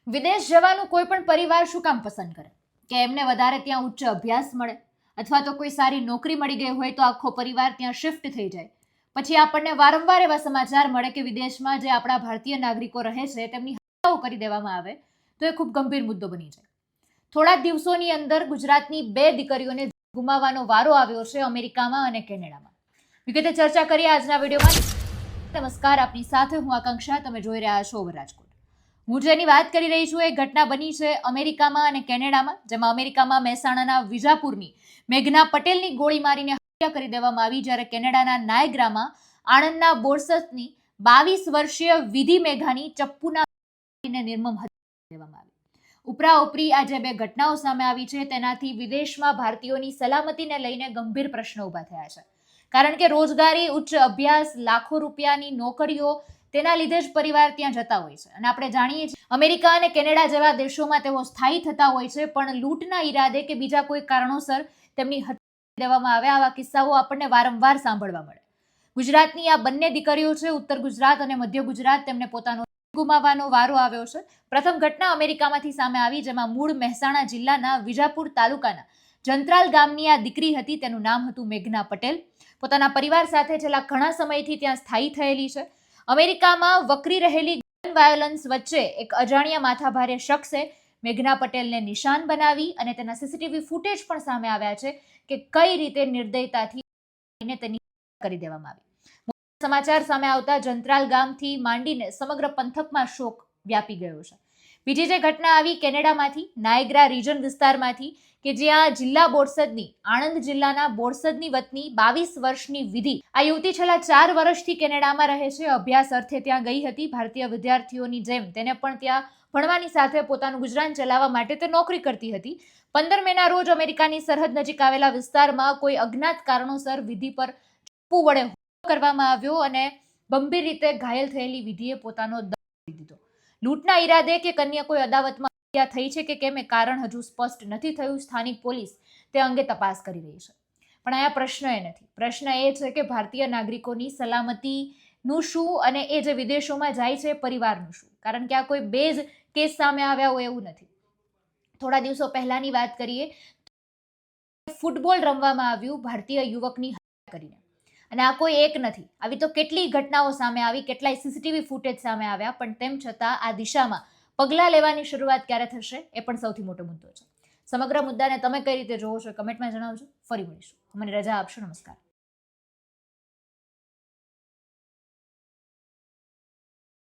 વિદેશ જવાનું કોઈ પણ પરિવાર શું કામ પસંદ કરે? કે એમને વધારે ત્યાં ઉચ્ચ અભ્યાસ મળે, અથવા તો કોઈ સારી નોકરી મળી ગઈ હોય તો આખો પરિવાર ત્યાં શિફ્ટ થઈ જાય. પછી આપણને વારંવાર એવા સમાચાર મળે કે વિદેશમાં જે આપણા ભારતીય નાગરિકો રહે છે તેમની હત્યાઓ કરી દેવામાં આવે, તો એ ખૂબ ગંભીર મુદ્દો બની જાય. થોડા જ દિવસોની અંદર ગુજરાતની 2 દીકરીઓને ગુમાવવાનો વારો આવ્યો છે અમેરિકામાં અને કેનેડામાં. વિગતે ચર્ચા કરીએ આજના વિડીયોમાં. નમસ્કાર, આપની સાથે હું આકાંક્ષા. તમે જોઈ રહ્યા છો ઓવર રાજકોટ. હું જેની વાત કરી રહી છું એ ઘટના બની છે અમેરિકામાં અને કેનેડામાં, જેમાં અમેરિકામાં મહેસાણાના વિજાપુરની મેઘના પટેલની ગોળી મારીને હત્યા કરી દેવામાં આવી, જ્યારે કેનેડાના નાયગ્રામાં આણંદના બોરસદની 22 વર્ષીય વિધિ મેઘાની ચપ્પુના નિર્મમ હત્યા કરી દેવામાં આવી. ઉપરાઉપરી આ જે 2 ઘટનાઓ સામે આવી છે તેનાથી વિદેશમાં ભારતીયોની સલામતીને લઈને ગંભીર પ્રશ્નો ઊભા થયા છે. કારણ કે રોજગારી, ઉચ્ચ અભ્યાસ, લાખો રૂપિયાની નોકરીઓ, તેના લીધે જ પરિવાર ત્યાં જતા હોય છે. અને આપણે જાણીએ છીએ અમેરિકા અને કેનેડા જેવા દેશોમાં તેઓ સ્થાયી થતા હોય છે, પણ લૂંટના ઈરાદે કે બીજા કોઈ કારણોસર તેમની હત્યા દેવામાં આવે, આવા કિસ્સાઓ આપણને વારંવાર સાંભળવા મળે. ગુજરાતની આ બંને દીકરીઓ છે, ઉત્તર ગુજરાત અને મધ્ય ગુજરાત, તેમને પોતાનો ગુમાવવાનો વારો આવ્યો છે. પ્રથમ ઘટના અમેરિકામાંથી સામે આવી, જેમાં મૂળ મહેસાણા જિલ્લાના વિજાપુર તાલુકાના જંત્રાલ ગામની આ દીકરી હતી. તેનું નામ હતું મેઘના પટેલ. પોતાના પરિવાર સાથે છેલ્લા ઘણા સમયથી ત્યાં સ્થાયી થયેલી છે. અમેરિકામાં વકરી રહેલી ગન વાયોલન્સ વચ્ચે એક અજાણ્યા માથાભારે શખ્સે મેઘના પટેલને નિશાન બનાવી અને તેના સીસીટીવી ફૂટેજ પણ સામે આવ્યા છે કે કઈ રીતે નિર્દયતાથી તેની કરી દેવામાં આવી. સમાચાર સામે આવતા જંત્રાલ ગામથી માંડીને સમગ્ર પંથકમાં શોક વ્યાપી ગયો છે. બીજી જે ઘટના આવી કેનેડામાંથી, નાયગ્રા રીજન વિસ્તારમાંથી, કે જ્યાં જિલ્લા બોરસદની, આણંદ જિલ્લાના બોરસદની વતની 22 વર્ષની વિધિ, આ યુવતી છેલ્લા 4 વર્ષથી કેનેડામાં રહે છે. અભ્યાસ અર્થે ત્યાં ગઈ હતી. ભારતીય વિદ્યાર્થીઓની જેમ તેને પણ ત્યાં ભણવાની સાથે પોતાનું ગુજરાન ચલાવવા માટે તે નોકરી કરતી હતી. 15 મેના રોજ અમેરિકાની સરહદ નજીક આવેલા વિસ્તારમાં કોઈ અજ્ઞાત કારણોસર વિધિ પર ચપ્પુ વડે હુમલો કરવામાં આવ્યો અને ગંભીર રીતે ઘાયલ થયેલી વિધિએ પોતાનો દમ આપી દીધો. લૂંટના ઈરાદે કે કન્ય કોઈ અદાવતમાં હત્યા થઈ છે કે કેમ એ કારણ હજુ સ્પષ્ટ નથી થયું. સ્થાનિક પોલીસ તે અંગે તપાસ કરી રહી છે. પણ અહીંયા પ્રશ્ન એ નથી. પ્રશ્ન એ છે કે ભારતીય નાગરિકોની સલામતીનું શું, અને એ જે વિદેશોમાં જાય છે પરિવારનું શું? કારણ કે આ કોઈ 2 જ કેસ સામે આવ્યા હોય એવું નથી. થોડા દિવસો પહેલાની વાત કરીએ, ફૂટબોલ રમવામાં આવ્યું ભારતીય યુવકની હત્યા કરીને. અને આ કોઈ એક નથી, આવી તો કેટલી ઘટનાઓ સામે આવી, કેટલાય સીસીટીવી ફૂટેજ સામે આવ્યા. પણ તેમ છતાં આ દિશામાં પગલાં લેવાની શરૂઆત ક્યારે થશે એ પણ સૌથી મોટો મુદ્દો છે. સમગ્ર મુદ્દાને તમે કઈ રીતે જોવો છો કમેન્ટમાં જણાવજો. ફરી મળીશું. મને રજા આપશો. નમસ્કાર.